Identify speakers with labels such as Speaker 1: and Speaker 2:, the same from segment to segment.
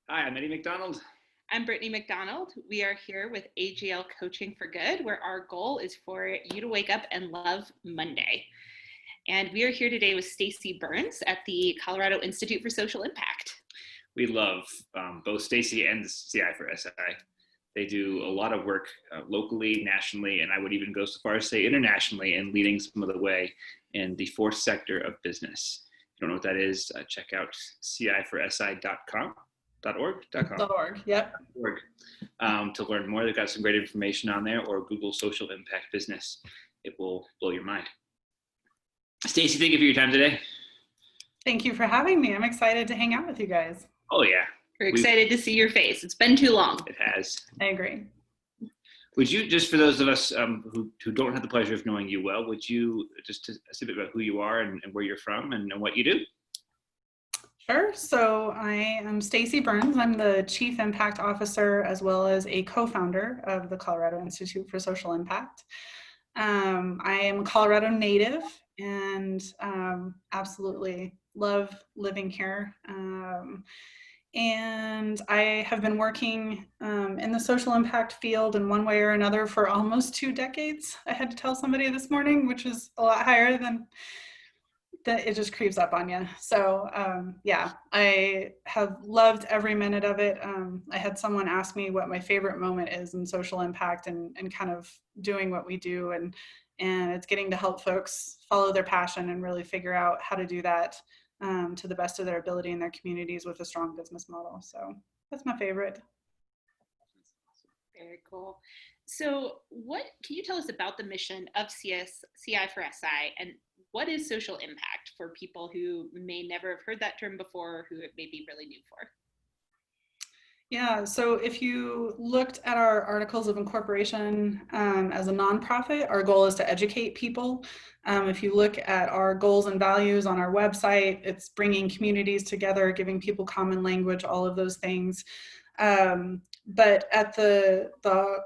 Speaker 1: Hi, I'm Eddie McDonald.
Speaker 2: I'm Brittany McDonald. We are here with AGL Coaching for Good, where our goal is for you to wake up and love Monday. And we are here today with Stacey Burns at the Colorado Institute for Social Impact.
Speaker 1: We love both Stacey and the CI for SI. They do a lot of work locally, nationally, and I would even go so far as say internationally in leading some of the way in the fourth sector of business. If you don't know what that is, check out ciforsi.com.
Speaker 3: .org, yep.
Speaker 1: To learn more. They've got some great information on there, or Google Social Impact Business. It will blow your mind. Stacey, thank you for your time today.
Speaker 3: Thank you for having me. I'm excited to hang out with you guys.
Speaker 1: Oh, yeah.
Speaker 2: We're excited to see your face. It's been too long.
Speaker 1: It has.
Speaker 3: I agree.
Speaker 1: Would you, just for those of us who don't have the pleasure of knowing you well, would you just say a bit about who you are and where you're from and what you do?
Speaker 3: Sure. So I am Stacey Burns. I'm the Chief Impact Officer as well as a co-founder of the Colorado Institute for Social Impact. I am a Colorado native and absolutely love living here. And I have been working in the social impact field in one way or another for almost 2 decades. I had to tell somebody this morning, which is a lot higher than that. It just creeps up on you. So yeah, I have loved every minute of it. I had someone ask me what my favorite moment is in social impact and kind of doing what we do. And it's getting to help folks follow their passion and really figure out how to do that to the best of their ability in their communities with a strong business model. So that's my favorite.
Speaker 2: Very cool. So what can you tell us about the mission of CI for SI, and what is social impact for people who may never have heard that term before, or who it may be really new for?
Speaker 3: Yeah, so if you looked at our articles of incorporation as a nonprofit, our goal is to educate people. If you look at our goals and values on our website, it's bringing communities together, giving people common language, all of those things. But at the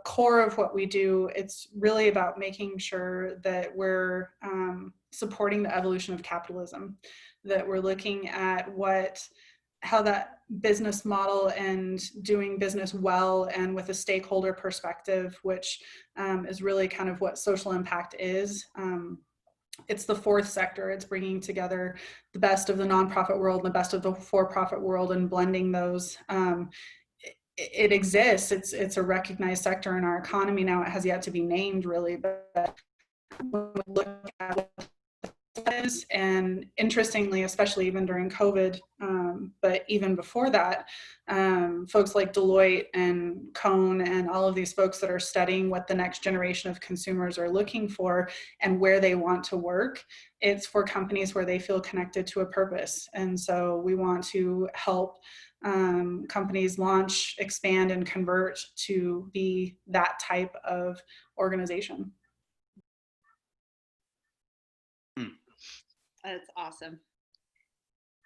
Speaker 3: core of what we do, it's really about making sure that we're supporting the evolution of capitalism, that we're looking at how that business model and doing business well and with a stakeholder perspective, which is really kind of what social impact is. It's the fourth sector. It's bringing together the best of the nonprofit world and the best of the for-profit world and blending those. It exists. It's a recognized sector in our economy now. It has yet to be named, really, but when we look at what it is, and interestingly, especially even during COVID, but even before that, folks like Deloitte and Cone and all of these folks that are studying what the next generation of consumers are looking for and where they want to work, it's for companies where they feel connected to a purpose. And so we want to help companies launch, expand, and convert to be that type of organization.
Speaker 2: That's awesome.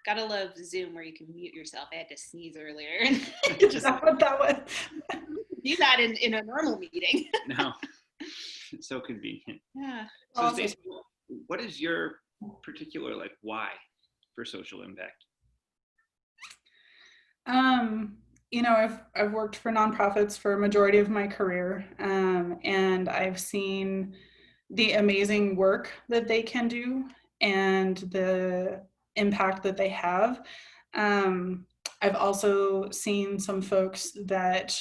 Speaker 2: Gotta love Zoom where you can mute yourself. I had to sneeze earlier.
Speaker 3: Is that what that was?
Speaker 2: Do that in a normal meeting.
Speaker 1: No, it's so convenient.
Speaker 2: Yeah.
Speaker 1: So awesome. Stacey, what is your particular why for social impact?
Speaker 3: You know, I've worked for nonprofits for a majority of my career, and I've seen the amazing work that they can do and the impact that they have. I've also seen some folks that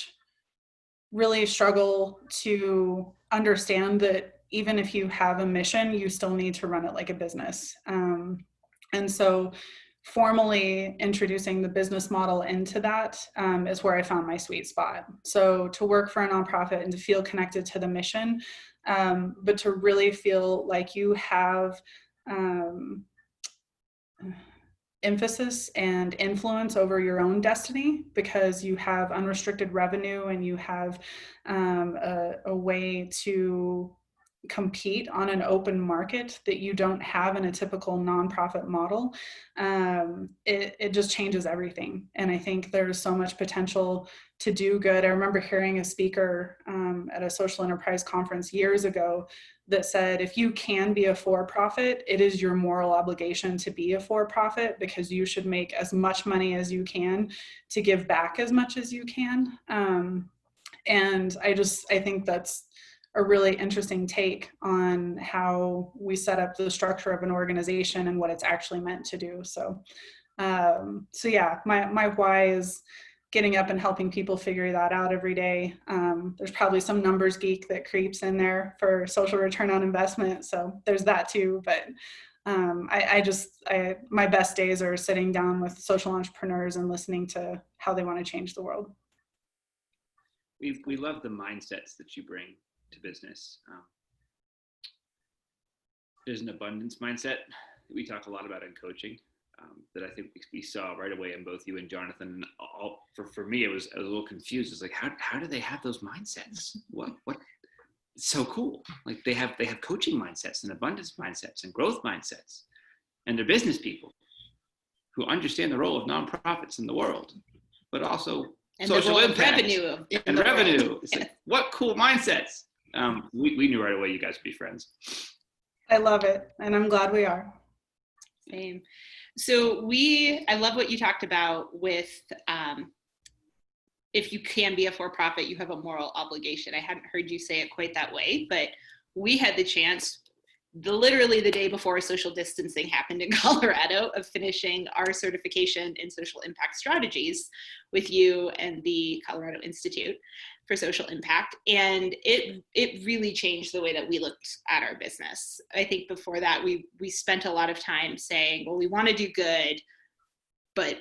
Speaker 3: really struggle to understand that even if you have a mission, you still need to run it like a business. And so formally introducing the business model into that is where I found my sweet spot. So to work for a nonprofit and to feel connected to the mission, but to really feel like you have emphasis and influence over your own destiny because you have unrestricted revenue and you have a way to compete on an open market that you don't have in a typical nonprofit model, it just changes everything. And I think there's so much potential to do good. I remember hearing a speaker at a social enterprise conference years ago that said, if you can be a for-profit, it is your moral obligation to be a for-profit, because you should make as much money as you can to give back as much as you can. And I think that's a really interesting take on how we set up the structure of an organization and what it's actually meant to do. So yeah, my why is getting up and helping people figure that out every day. There's probably some numbers geek that creeps in there for social return on investment. So there's that too. But my best days are sitting down with social entrepreneurs and listening to how they want to change the world.
Speaker 1: We love the mindsets that you bring to business. There's an abundance mindset that we talk a lot about in coaching, that I think we saw right away in both you and Jonathan. For me, I was a little confused. It's like, how do they have those mindsets? What? It's so cool. Like they have coaching mindsets and abundance mindsets and growth mindsets, and they're business people who understand the role of nonprofits in the world, but also
Speaker 2: and
Speaker 1: social impact
Speaker 2: revenue
Speaker 1: and revenue. It's like, what cool mindsets. We knew right away you guys would be friends.
Speaker 3: I love it, and I'm glad we are.
Speaker 2: Same. So I love what you talked about with, if you can be a for-profit, you have a moral obligation. I hadn't heard you say it quite that way, but we had the chance, literally the day before social distancing happened in Colorado, of finishing our certification in social impact strategies with you and the Colorado Institute for Social Impact. And it really changed the way that we looked at our business. I think before that, we spent a lot of time saying, well, we want to do good, but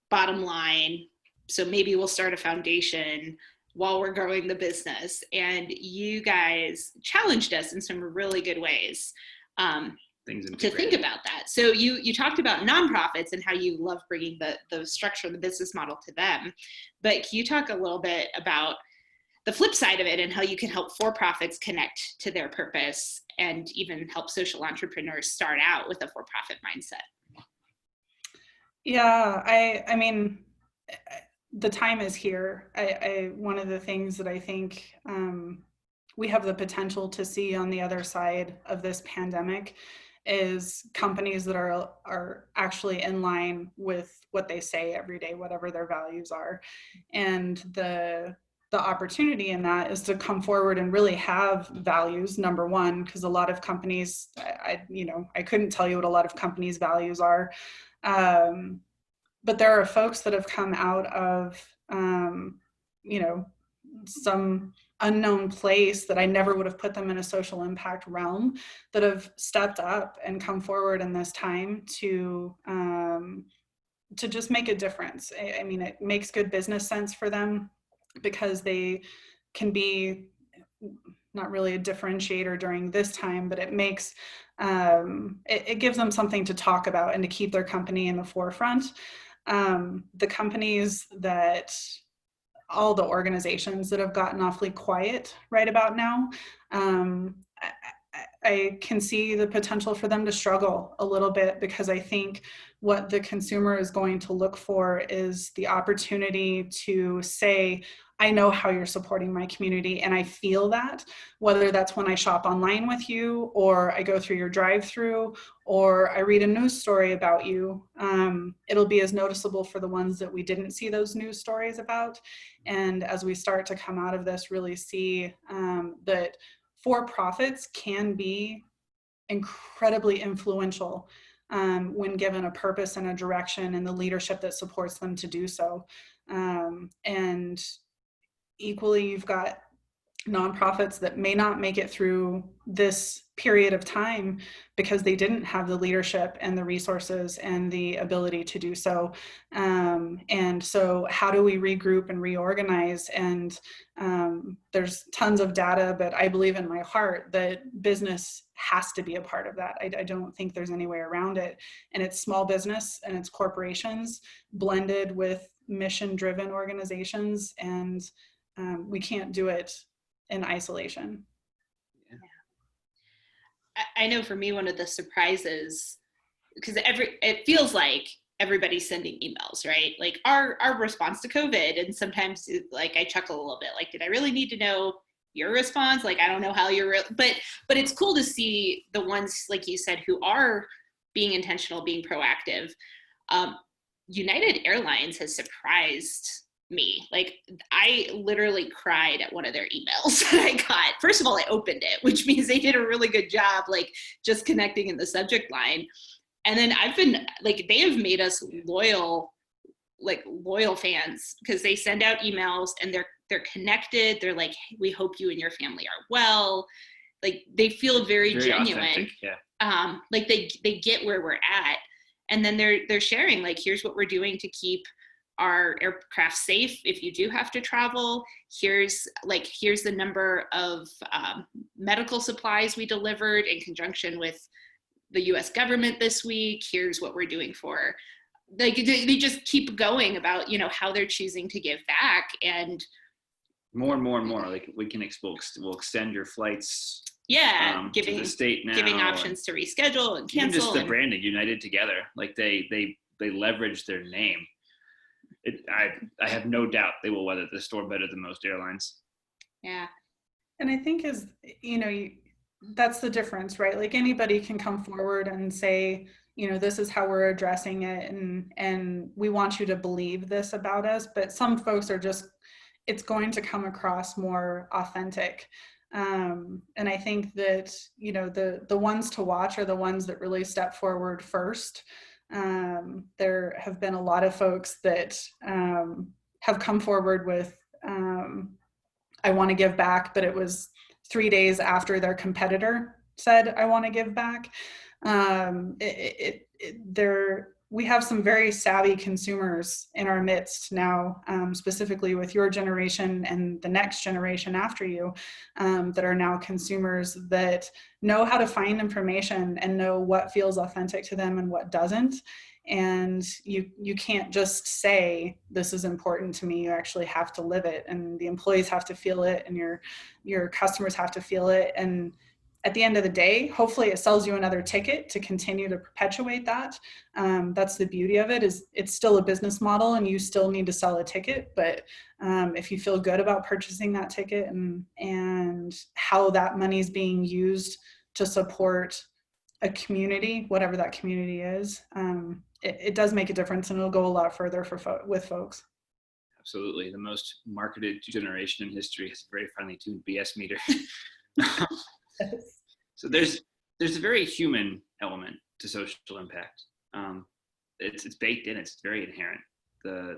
Speaker 2: bottom line, so maybe we'll start a foundation while we're growing the business. And you guys challenged us in some really good ways to think about that. So you talked about nonprofits and how you love bringing the structure, the business model to them. But can you talk a little bit about the flip side of it and how you can help for-profits connect to their purpose and even help social entrepreneurs start out with a for-profit mindset?
Speaker 3: Yeah, I mean, the time is here. One of the things that I think we have the potential to see on the other side of this pandemic is companies that are actually in line with what they say every day, whatever their values are. And the opportunity in that is to come forward and really have values, number one, because a lot of companies, I couldn't tell you what a lot of companies' values are. But there are folks that have come out of, some unknown place that I never would have put them in a social impact realm, that have stepped up and come forward in this time to just make a difference. I mean, it makes good business sense for them because they can be not really a differentiator during this time, but it makes, it gives them something to talk about and to keep their company in the forefront. The companies all the organizations that have gotten awfully quiet right about now, I can see the potential for them to struggle a little bit, because I think what the consumer is going to look for is the opportunity to say, I know how you're supporting my community and I feel that, whether that's when I shop online with you, or I go through your drive-through, or I read a news story about you. It'll be as noticeable for the ones that we didn't see those news stories about. And as we start to come out of this, really see that for-profits can be incredibly influential when given a purpose and a direction and the leadership that supports them to do so. And equally, you've got nonprofits that may not make it through this period of time because they didn't have the leadership and the resources and the ability to do so. And so how do we regroup and reorganize? And there's tons of data, but I believe in my heart that business has to be a part of that. I don't think there's any way around it. And it's small business and it's corporations blended with mission-driven organizations, and we can't do it in isolation.
Speaker 2: I know for me, one of the surprises, because it feels like everybody's sending emails, right? Like our response to COVID, and sometimes like I chuckle a little bit, like, did I really need to know your response? Like, I don't know how you're, but it's cool to see the ones, like you said, who are being intentional, being proactive. United Airlines has surprised me. Like, I literally cried at one of their emails that I got. First of all, I opened it, which means they did a really good job, like just connecting in the subject line. And then I've been like, they have made us loyal fans, because they send out emails and they're connected. They're like, hey, we hope you and your family are well. Like, they feel very genuine.
Speaker 1: Authentic, yeah.
Speaker 2: Like they get where we're at. And then they're sharing, like, here's what we're doing to keep our aircraft safe if you do have to travel. Here's the number of medical supplies we delivered in conjunction with the US government this week. Here's what we're doing for, like, they just keep going about, how they're choosing to give back. And
Speaker 1: more and more, like, we can we'll extend your flights.
Speaker 2: Giving
Speaker 1: to the state now,
Speaker 2: giving options to reschedule and cancel.
Speaker 1: Even just the branding, United Together, like they leverage their name. I have no doubt they will weather the storm better than most airlines.
Speaker 2: Yeah.
Speaker 3: And I think that's the difference, right? Like, anybody can come forward and say, this is how we're addressing it, and we want you to believe this about us. But some folks are just, it's going to come across more authentic. And I think that, the ones to watch are the ones that really step forward first. There have been a lot of folks that have come forward with, I want to give back, but it was 3 days after their competitor said, I want to give back. We have some very savvy consumers in our midst now, specifically with your generation and the next generation after you, that are now consumers that know how to find information and know what feels authentic to them and what doesn't. And you can't just say, this is important to me. You actually have to live it, and the employees have to feel it, and your customers have to feel it. And at the end of the day, hopefully it sells you another ticket to continue to perpetuate that. That's the beauty of it, is it's still a business model and you still need to sell a ticket. But if you feel good about purchasing that ticket and how that money is being used to support a community, whatever that community is, it does make a difference, and it'll go a lot further with folks.
Speaker 1: Absolutely. The most marketed generation in history has a very finely tuned BS meter. So there's a very human element to social impact. It's baked in. It's very inherent. The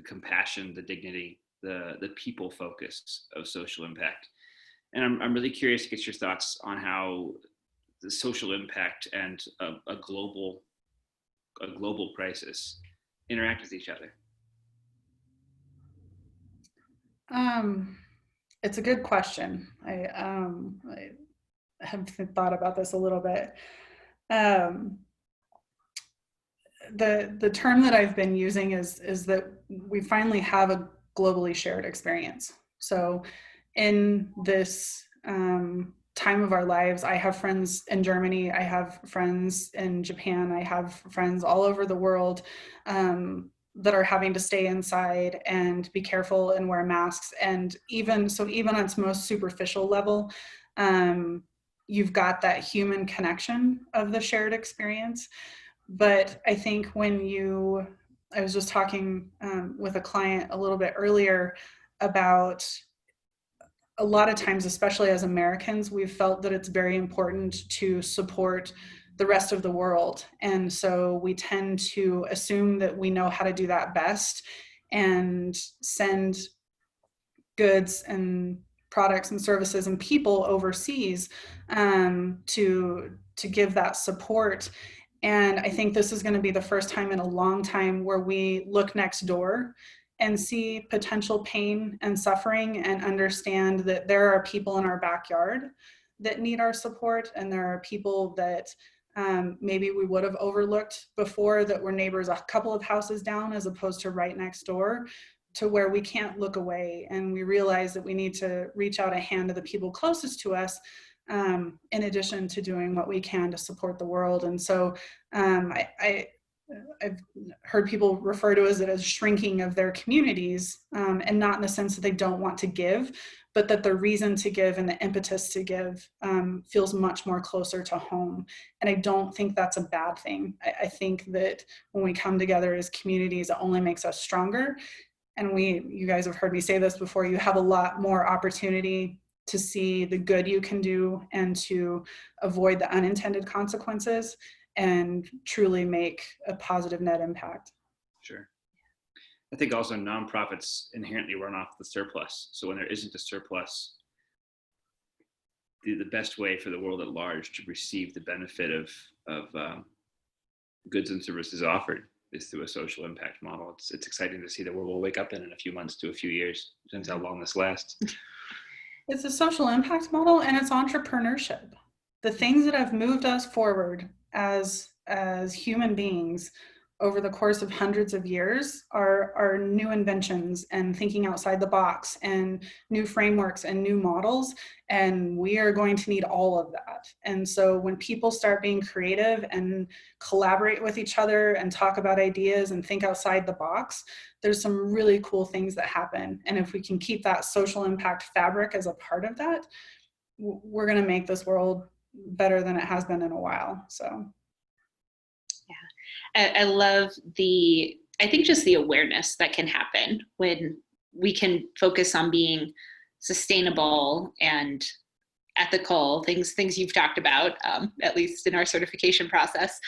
Speaker 1: compassion, the dignity, the people focus of social impact. And I'm really curious to get your thoughts on how the social impact and a global crisis interact with each other.
Speaker 3: It's a good question. I have thought about this a little bit. The term that I've been using is that we finally have a globally shared experience. So in this time of our lives, I have friends in Germany, I have friends in Japan, I have friends all over the world that are having to stay inside and be careful and wear masks. And even on its most superficial level, you've got that human connection of the shared experience. But I think I was just talking with a client a little bit earlier about, a lot of times, especially as Americans, we've felt that it's very important to support the rest of the world. And so we tend to assume that we know how to do that best and send goods and products and services and people overseas to give that support. And I think this is going to be the first time in a long time where we look next door and see potential pain and suffering and understand that there are people in our backyard that need our support, and there are people that maybe we would have overlooked before that were neighbors a couple of houses down as opposed to right next door, to where we can't look away, and we realize that we need to reach out a hand to the people closest to us in addition to doing what we can to support the world. And so I've heard people refer to it as shrinking of their communities, and not in the sense that they don't want to give, but that the reason to give and the impetus to give feels much more closer to home. And I don't think that's a bad thing. I think that when we come together as communities, it only makes us stronger. And you guys have heard me say this before, you have a lot more opportunity to see the good you can do and to avoid the unintended consequences and truly make a positive net impact.
Speaker 1: Sure. I think also nonprofits inherently run off the surplus. So when there isn't a surplus, the best way for the world at large to receive the benefit of goods and services offered is through a social impact model. It's exciting to see the world will wake up in a few months to a few years. Depends how long this lasts.
Speaker 3: It's a social impact model, and it's entrepreneurship. The things that have moved us forward as human beings over the course of hundreds of years are new inventions and thinking outside the box and new frameworks and new models. And we are going to need all of that. And so when people start being creative and collaborate with each other and talk about ideas and think outside the box, there's some really cool things that happen. And if we can keep that social impact fabric as a part of that, we're going to make this world better than it has been in a while. So
Speaker 2: I love I think just the awareness that can happen when we can focus on being sustainable and ethical, things you've talked about, at least in our certification process,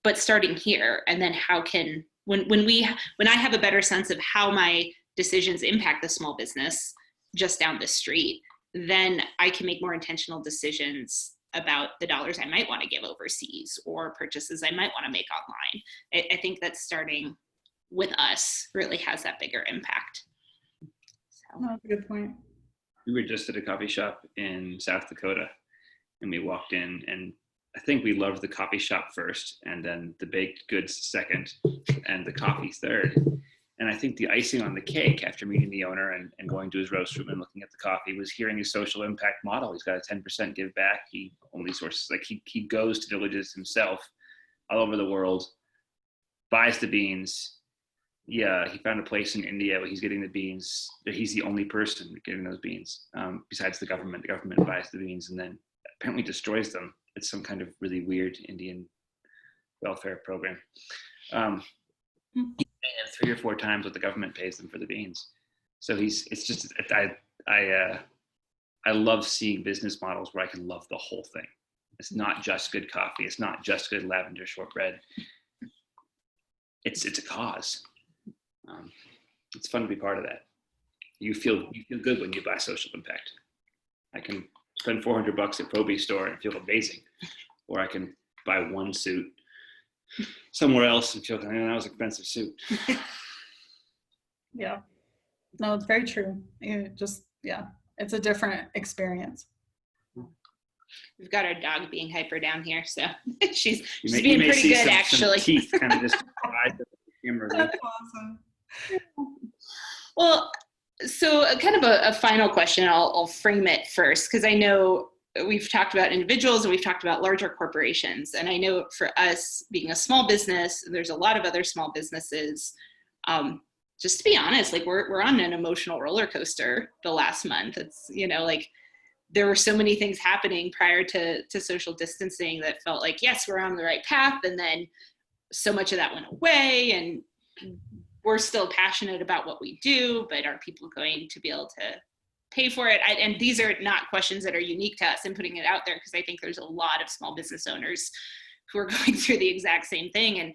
Speaker 2: but starting here. And then how can, when I have a better sense of how my decisions impact the small business just down the street, then I can make more intentional decisions about the dollars I might want to give overseas or purchases I might want to make online. I think that starting with us really has that bigger impact. So.
Speaker 3: That's a good point.
Speaker 1: We were just at a coffee shop in South Dakota, and we walked in, and I think we loved the coffee shop first, and then the baked goods second, and the coffee third. And I think the icing on the cake after meeting the owner and going to his roast room and looking at the coffee was hearing his social impact model. He's got a 10% give back. He only sources, like he goes to villages himself all over the world, buys the beans. Yeah, he found a place in India where he's getting the beans. He's the only person getting those beans besides the government. The government buys the beans and then apparently destroys them. It's some kind of really weird Indian welfare program. He's paying them 3 or 4 times what the government pays them for the beans. So I love seeing business models where I can love the whole thing. It's not just good coffee. It's not just good lavender shortbread. It's a cause. It's fun to be part of that. You feel good when you buy social impact. I can spend $400 at Proby store and feel amazing, or I can buy one suit somewhere else and feel that was an expensive suit.
Speaker 3: Yeah, no, it's very true. It's a different experience.
Speaker 2: We've got our dog being hyper down here, so she's
Speaker 1: being
Speaker 2: pretty good, actually.
Speaker 1: Some teeth kind of just
Speaker 3: That's awesome.
Speaker 2: Well, so kind of a final question. I'll frame it first, because I know we've talked about individuals and we've talked about larger corporations. And I know for us being a small business, there's a lot of other small businesses. Just to be honest, like we're on an emotional roller coaster the last month. It's, like there were so many things happening prior to social distancing that felt like, yes, we're on the right path. And then so much of that went away, and we're still passionate about what we do, but are people going to be able to pay for it? And these are not questions that are unique to us. I'm putting it out there because I think there's a lot of small business owners who are going through the exact same thing, and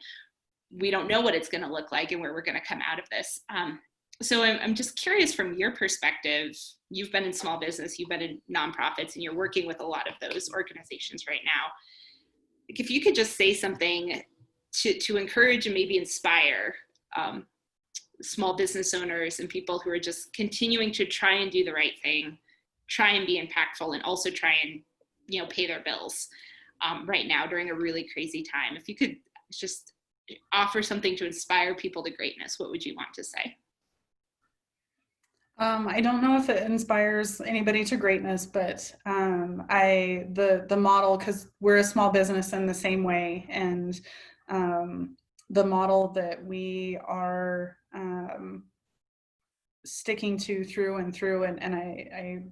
Speaker 2: we don't know what it's going to look like and where we're going to come out of this. So I'm just curious, from your perspective, you've been in small business, you've been in nonprofits, and you're working with a lot of those organizations right now. If you could just say something to encourage and maybe inspire small business owners and people who are just continuing to try and do the right thing, try and be impactful, and also try and, pay their bills right now during a really crazy time. If you could just offer something to inspire people to greatness, what would you want to say?
Speaker 3: I don't know if it inspires anybody to greatness, but the model, because we're a small business in the same way, and the model that we are sticking to through and through, and I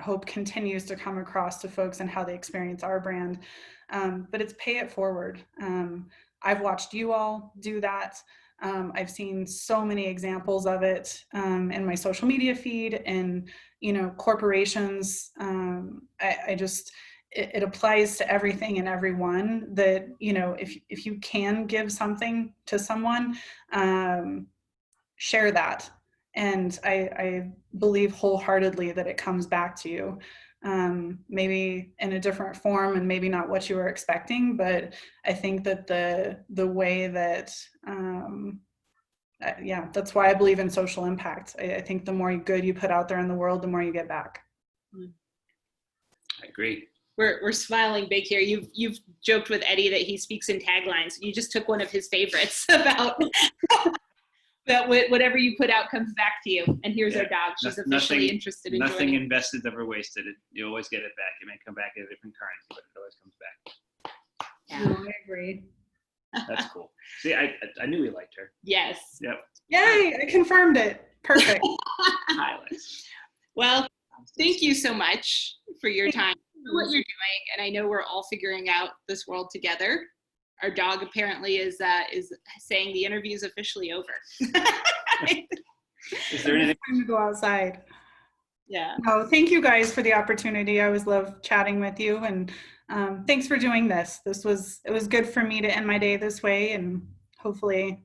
Speaker 3: hope continues to come across to folks and how they experience our brand. But it's pay it forward. I've watched you all do that. I've seen so many examples of it in my social media feed, and corporations. I just it applies to everything and everyone. That if you can give something to someone, share that. And I believe wholeheartedly that it comes back to you, maybe in a different form and maybe not what you were expecting. But I think that the way that, yeah, that's why I believe in social impact. I think the more good you put out there in the world, the more you get back.
Speaker 1: I agree.
Speaker 2: We're smiling big here. You've joked with Eddie that he speaks in taglines. You just took one of his favorites about that whatever you put out comes back to you. And here's our dog. She's officially interested in
Speaker 1: nothing
Speaker 2: joining.
Speaker 1: invested ever wasted. You always get it back. It may come back in a different currency, but it always comes back.
Speaker 3: Yeah, no, I agree.
Speaker 1: That's cool. See, I knew we liked her.
Speaker 2: Yes.
Speaker 1: Yep.
Speaker 3: Yay, I confirmed it. Perfect.
Speaker 1: Highlights.
Speaker 2: Well, thank you so much for your time, for what you're doing. And I know we're all figuring out this world together. Our dog apparently is saying the interview is officially over.
Speaker 1: Is there anything?
Speaker 3: Time to go outside.
Speaker 2: Yeah.
Speaker 3: No, thank you guys for the opportunity. I always love chatting with you, and thanks for doing this. It was good for me to end my day this way, and hopefully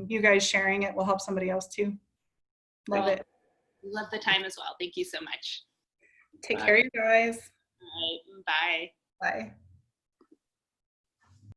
Speaker 3: you guys sharing it will help somebody else too. Love it.
Speaker 2: Love the time as well. Thank you so much.
Speaker 3: Take care, you guys.
Speaker 2: All right. Bye.
Speaker 3: Bye.